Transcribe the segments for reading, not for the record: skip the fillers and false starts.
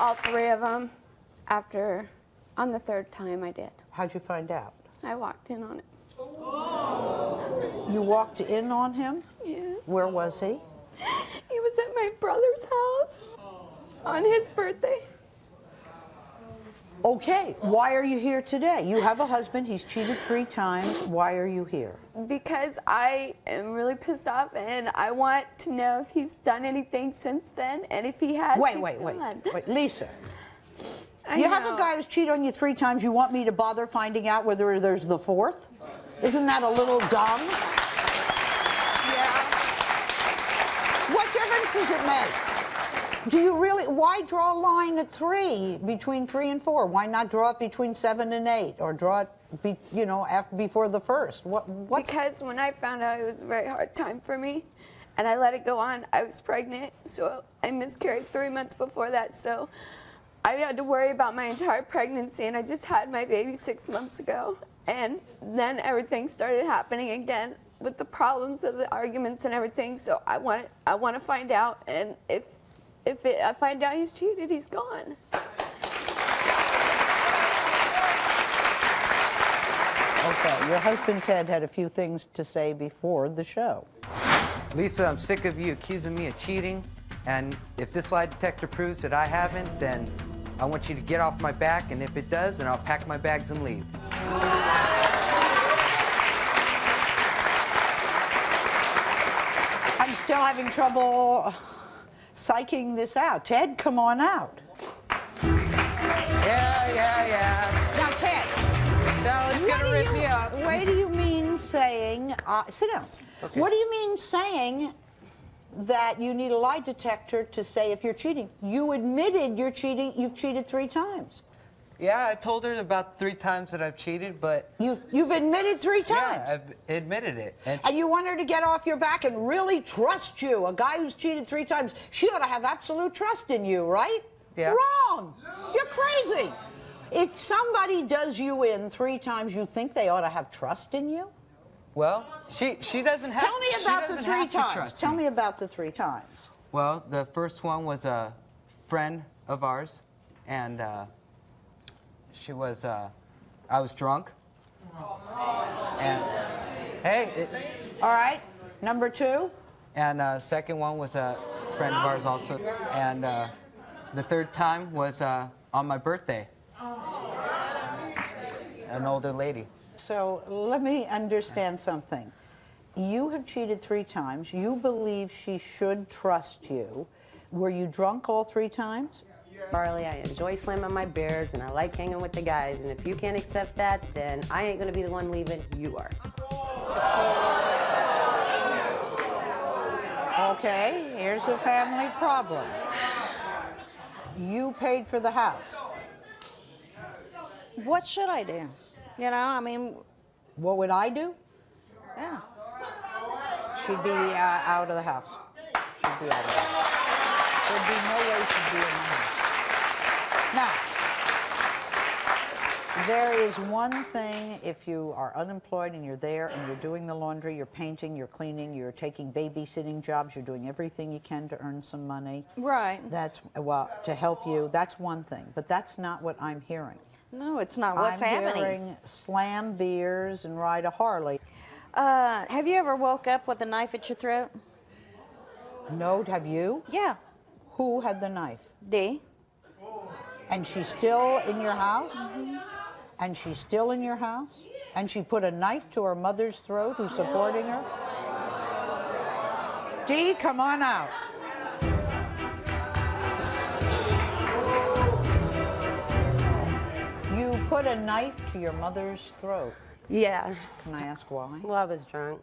all 3 of them. On the 3rd time I did. How'd you find out? I walked in on it. You walked in on him? Yes. Where was he? He was at my brother's house on his birthday. Okay, why are you here today? You have a husband, he's cheated 3 times. Why are you here? Because I am really pissed off and I want to know if he's done anything since then, and if he has, Wait, Lisa. You have a guy who's cheated on you 3 times. You want me to bother finding out whether there's the 4th? Isn't that a little dumb? Yeah. What difference does it make? Do you really, why draw a line at 3, between 3 and 4? Why not draw it between 7 and 8, or draw it, before the 1st? Because when I found out, it was a very hard time for me, and I let it go on. I was pregnant, so I miscarried 3 months before that, so I had to worry about my entire pregnancy, and I just had my baby 6 months ago, and then everything started happening again with the problems of the arguments and everything. So I want to find out, and if I find out he's cheated, he's gone. Okay, your husband Ted had a few things to say before the show. Lisa, I'm sick of you accusing me of cheating, and if this lie detector proves that I haven't, then I want you to get off my back, and if it does, then I'll pack my bags and leave. I'm still having trouble psyching this out. Ted, come on out. Yeah. Now, Ted. So it's gonna rip me up. What do you mean saying, sit down. Okay. What do you mean saying that you need a lie detector to say if you're cheating? You admitted you're cheating, you've cheated 3 times. Yeah, I told her about 3 times that I've cheated, but... You've admitted 3 times? Yeah, I've admitted it. And you want her to get off your back and really trust you. A guy who's cheated 3 times, she ought to have absolute trust in you, right? Yeah. Wrong! You're crazy! If somebody does you in 3 times, you think they ought to have trust in you? Well, she doesn't have... Tell me about the 3 times. Tell me about the 3 times. Well, the first one was a friend of ours, and she was, I was drunk. And, hey... All right, number 2? And second one was a friend of ours also. And the 3rd time was on my birthday. An older lady. So let me understand something. You have cheated 3 times. You believe she should trust you. Were you drunk all 3 times? Barley, I enjoy slamming my beers, and I like hanging with the guys. And if you can't accept that, then I ain't gonna be the one leaving. You are. Okay, here's a family problem. You paid for the house. What should I do? You know, I mean... What would I do? Yeah. She'd be out of the house. She'd be out of the house. There'd be no way she'd be in the house. Now, there is one thing, if you are unemployed and you're there and you're doing the laundry, you're painting, you're cleaning, you're taking babysitting jobs, you're doing everything you can to earn some money. Right. That's, well, to help you, that's one thing. But that's not what I'm hearing. No, it's not what's happening. I'm hearing slam beers and ride a Harley. Have you ever woke up with a knife at your throat? No, have you? Yeah. Who had the knife? Dee. And she's still in your house? And she's still in your house? And she put a knife to her mother's throat who's supporting her? Dee, come on out. You put a knife to your mother's throat. Yeah. Can I ask why? Well, I was drunk.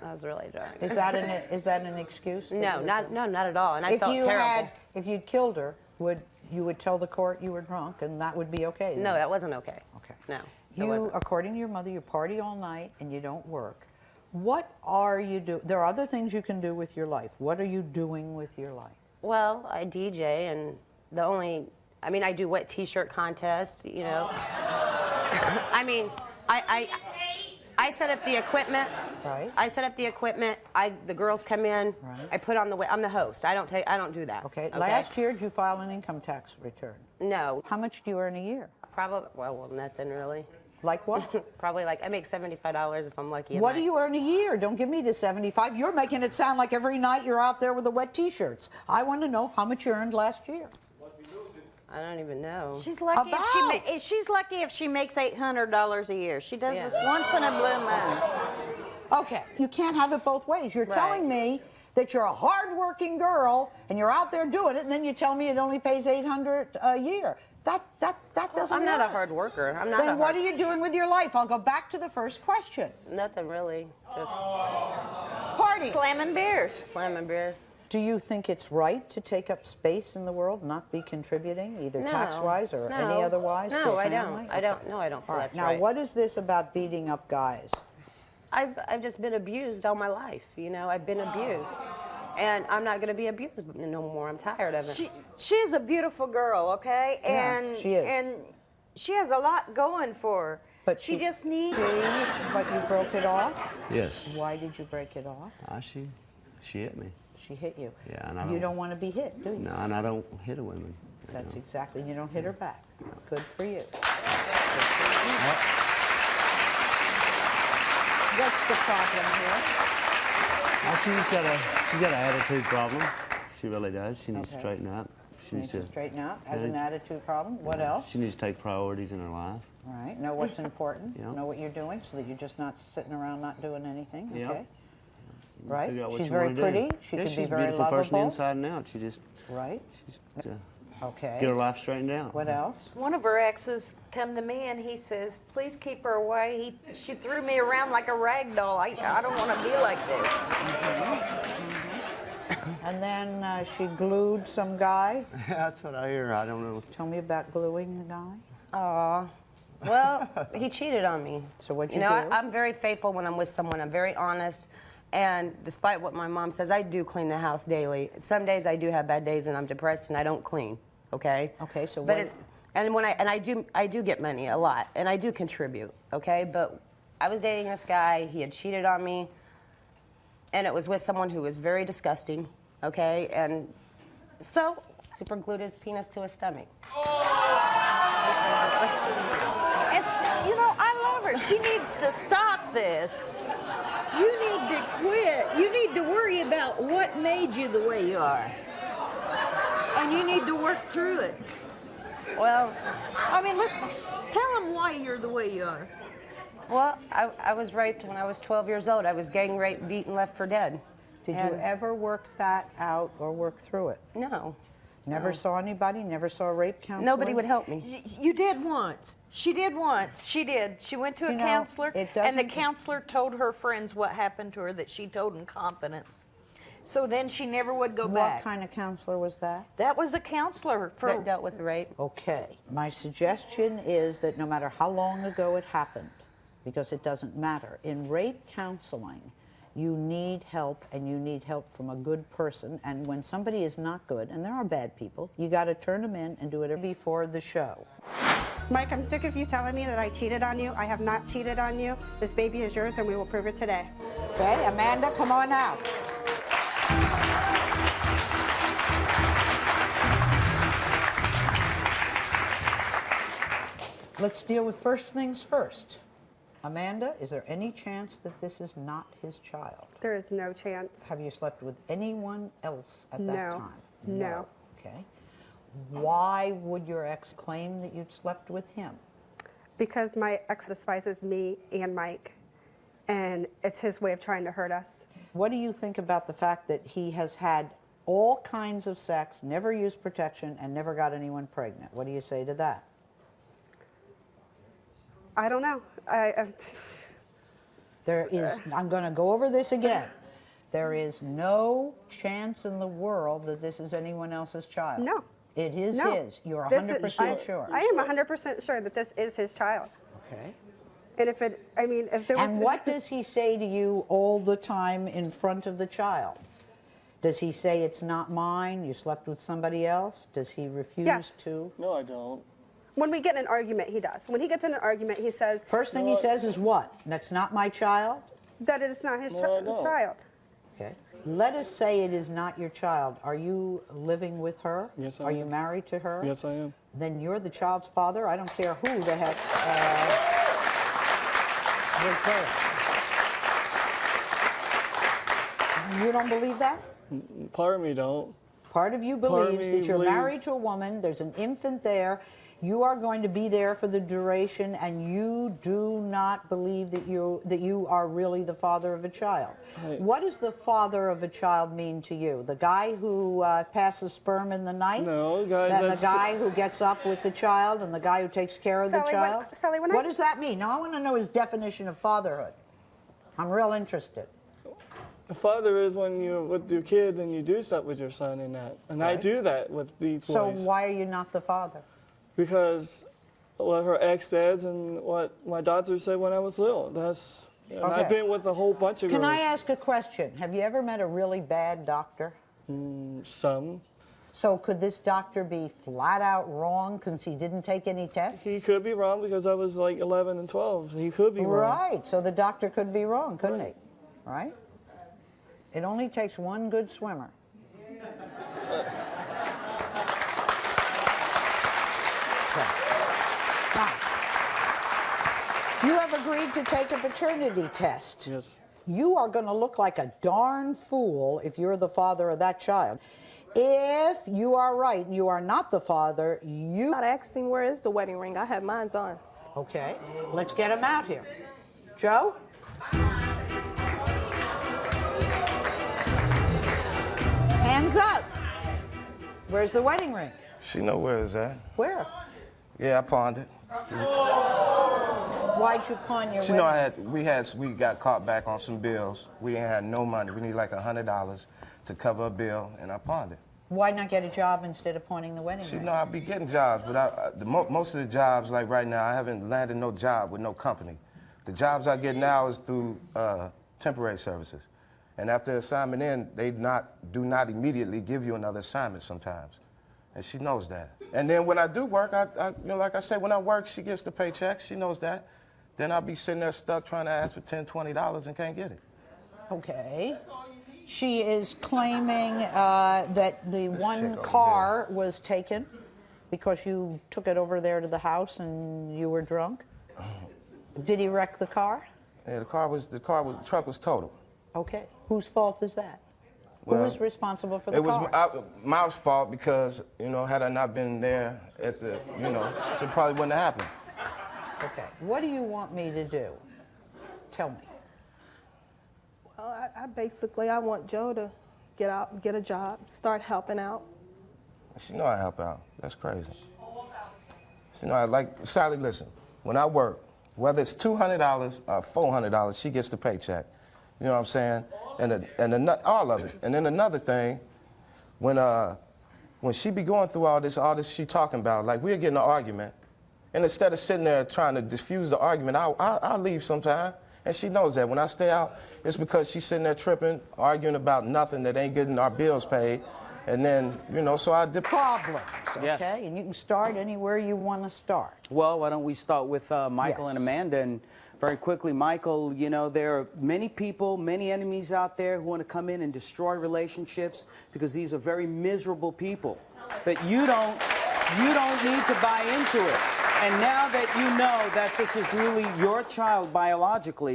I was really drunk. Is that an excuse? No, not at all. And I felt terrible. If you'd killed her, you would tell the court you were drunk, and that would be okay? Then? No, that wasn't okay. Okay. No, You, according to your mother, you party all night and you don't work. What are you doing? There are other things you can do with your life. What are you doing with your life? Well, I DJ, and I do wet T-shirt contests, you know. I mean, I set up the equipment. Right. I set up the equipment. The girls come in. Right. I put on the. I'm the host. I don't do that. Okay. Last year, did you file an income tax return? No. How much do you earn a year? Probably. Well, nothing really. Like what? Probably like I make $75 if I'm lucky. What do you earn a year? Don't give me the 75. You're making it sound like every night you're out there with the wet T-shirts. I want to know how much you earned last year. I don't even know. She's lucky if she's lucky if she makes $800 a year. She does this once in a blue moon. Okay, you can't have it both ways. You're telling me that you're a hard-working girl and you're out there doing it, and then you tell me it only pays $800 a year. That doesn't I'm work. not a hard worker. I'm not. Then what are you doing with your life? I'll go back to the first question. Nothing really. Just Party. Slamming beers. slamming beers. Do you think it's right to take up space in the world, not be contributing, either No. tax-wise or any other wise to No, a I family? don't. I don't. No, I don't feel All right. that's Now, right. what is this about beating up guys? I've just been abused all my life. You know, I've been abused, and I'm not going to be abused no more. I'm tired of it. She's a beautiful girl, okay? Yeah, And she is. and she has a lot going for her. But she just needs. But you broke it off? Yes. Why did you break it off? She hit me. She hit you. Yeah, and I You don't- don't want to be hit, do you? No, and I don't hit a woman. That's exactly. You don't hit her back. Good for you. What's the problem here? She's got an attitude problem. She really does. She needs to Okay. straighten up. She needs to straighten out. Has an attitude problem. What else? She needs to take priorities in her life. All right. Know what's important. Yeah. Know what you're doing, so that you're just not sitting around not doing anything. Yeah. Okay. Right. Figure out what She's you very wanna do. pretty. She Yeah, could she's be a very beautiful person lovable. inside and out. She's Right. Okay. get her life straightened out. What else? One of her exes come to me and he says, "Please keep her away." She threw me around like a rag doll. I don't want to be like this. And then she glued some guy. That's what I hear. I don't know. Tell me about gluing the guy. Aw. Well, he cheated on me. So what'd You you know, do? I'm very faithful when I'm with someone. I'm very honest. And despite what my mom says, I do clean the house daily. Some days I do have bad days and I'm depressed and I don't clean. Okay? Okay, so but what- it's and when I do get money a lot and I do contribute, okay? But I was dating this guy, he had cheated on me, and it was with someone who was very disgusting, okay? And so super glued his penis to his stomach. And you know, I love her. She needs to stop this. You need to quit. You need to worry about what made you the way you are. And you need to work through it. Well, I mean, tell them why you're the way you are. Well, I was raped when I was 12 years old. I was gang raped, beaten, left for dead. Did you And- ever work that out or work through it? No. Never saw anybody? Never saw a rape counselor? Nobody would help me. You did once. She did once. She did. She went to a You know, counselor, it and the doesn't- counselor told her friends what happened to her that she told in confidence. So then she never would go What back. kind of counselor was that? That was a counselor for. That dealt with rape. Okay. My suggestion is that no matter how long ago it happened, because it doesn't matter, in rape counseling, you need help, and you need help from a good person. And when somebody is not good, and there are bad people, you got to turn them in and do it before the show. Mike, I'm sick of you telling me that I cheated on you. I have not cheated on you. This baby is yours, and we will prove it today. Okay, Amanda, come on out. Let's deal with first things first. Amanda, is there any chance that this is not his child? There is no chance. Have you slept with anyone else at that No. time? No. Okay. Why would your ex claim that you'd slept with him? Because my ex despises me and Mike, and it's his way of trying to hurt us. What do you think about the fact that he has had all kinds of sex, never used protection, and never got anyone pregnant? What do you say to that? I don't know. There is, I'm going to go over this again. There is no chance in the world that this is anyone else's child. No. It is No. his. You're This 100% is- sure. I am 100% sure that this is his child. Okay. And if it, I mean, if there was. And what does he say to you all the time in front of the child? Does he say it's not mine, you slept with somebody else? Does he refuse Yes. to? No, I don't. When we get in an argument, he does. When he gets in an argument, he says First thing he says is what? That's not my child? that it is not his No. child. Okay. Let us say it is not your child. Are you living with her? Yes, I Are am. you married to her? Yes, I am. Then you're the child's father. I don't care who the heck was there. You don't believe that? Part of me don't. Part of you Part of believes me that you're believes- married to a woman, there's an infant there, you are going to be there for the duration, and you do not believe that you are really the father of a child. Right. What does the father of a child mean to you? The guy who passes sperm in the night? No, guys, And the that's- guy who gets up with the child and the guy who takes care of the Sally, child? when What I- does that mean? Now I want to know his definition of fatherhood. I'm real interested. A father is when you're with your kid and you do stuff with your son and that. And I Right. do that with these boys. So why are you not the father? Because what her ex says and what my doctor said when I was little. That's. And Okay. I've been with a whole bunch of Can girls. I ask a question? Have you ever met a really bad doctor? Some. So could this doctor be flat out wrong because he didn't take any tests? He could be wrong because I was like 11 and 12. He could be wrong. Right, so the doctor could be wrong, couldn't he? Right? It only takes one good swimmer. Okay. Now, you have agreed to take a paternity test. Yes. You are going to look like a darn fool if you're the father of that child. If you are right and you are not the father, you... I asked him, where is the wedding ring? I had mine on. Okay, let's get him out here. Joe? Hands up. Where's the wedding ring? She know where it's at. Where? Yeah, I pawned it. Why'd you pawn your She wedding know we got caught back on some bills. We didn't have no money. We need like $100 to cover a bill, and I pawned it. Why not get a job instead of pawning the wedding She ring? know I be getting jobs, but most of the jobs, like right now, I haven't landed no job with no company. The jobs I get now is through temporary services. And after assignment in, they do not immediately give you another assignment sometimes. And she knows that. And then when I do work, like I said, when I work, she gets the paycheck. She knows that. Then I'll be sitting there stuck trying to ask for $10, $20 and can't get it. Okay. She is claiming that the one car was taken because you took it over there to the house and you were drunk. Did he wreck the car? Yeah, the truck was totaled. Okay. Whose fault is that? Who Well, was responsible for the It was car? my fault because, had I not been there at the, it probably wouldn't have happened. Okay. What do you want me to do? Tell me. Well, I want Joe to get out, get a job, start helping out. She know I help out. That's crazy. She know Sally, listen, when I work, whether it's $200 or $400, she gets the paycheck. You know what I'm saying? And all of it. And then another thing, when she be going through all this she talking about, like we'll get in an argument, and instead of sitting there trying to diffuse the argument, I'll leave sometime. And she knows that. When I stay out, it's because she's sitting there tripping, arguing about nothing that ain't getting our bills paid. And then, so I did Problems, okay? Yes. And you can start anywhere you want to start. Well, why don't we start with Michael Yes. and Amanda? And very quickly, Michael, there are many people, many enemies out there who want to come in and destroy relationships because these are very miserable people. But you don't need to buy into it. And now that you know that this is really your child biologically,